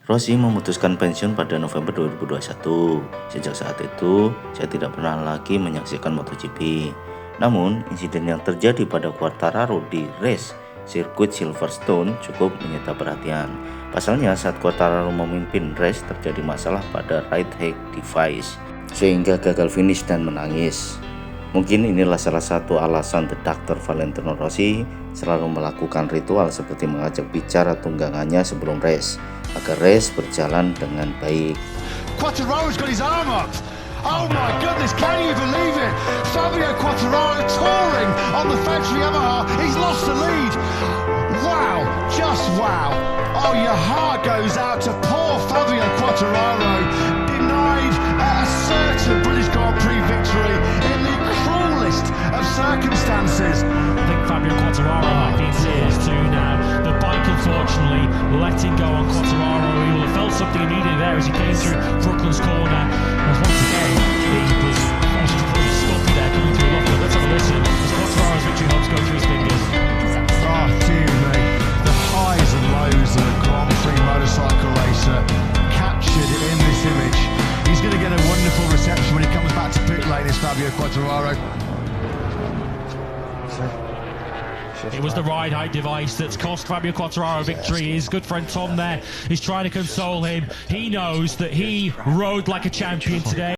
Rossi memutuskan pensiun pada November 2021. Sejak saat itu, saya tidak pernah lagi menyaksikan MotoGP. Namun, insiden yang terjadi pada Quartararo di race sirkuit Silverstone cukup menyita perhatian. Pasalnya, saat Quartararo memimpin race terjadi masalah pada right Height Device, sehingga gagal finish dan menangis. Mungkin inilah salah satu alasan The Doctor Valentino Rossi selalu melakukan ritual seperti mengajak bicara tunggangannya sebelum race, agar race berjalan dengan baik. Quartararo's got his arm up. Oh my goodness, can you believe it? Fabio Quartararo touring on the factory Yamaha. He's lost the lead. Wow, just wow. Oh, your heart goes out to poor Fabio Quartararo, denied a certain British Grand Prix victory in the cruelest of circumstances. I think Fabio Quartararo might be in tears too now. The bike unfortunately letting go on Quartararo. He will have felt something immediately there as he came through Brooklyn's corner. And once again, he was forced to put his stop there coming through Locker. Let's have a listen as Quartararo's victory hopes go through his fingers. Oh dear me, the highs and lows of a Grand Prix motorcycle racer captured in this image. He's going to get a wonderful reception when he comes back to pit lane, is Fabio Quartararo. It was the ride height device that's cost Fabio Quartararo victory. His good friend Tom there is trying to console him. He knows that he rode like a champion today.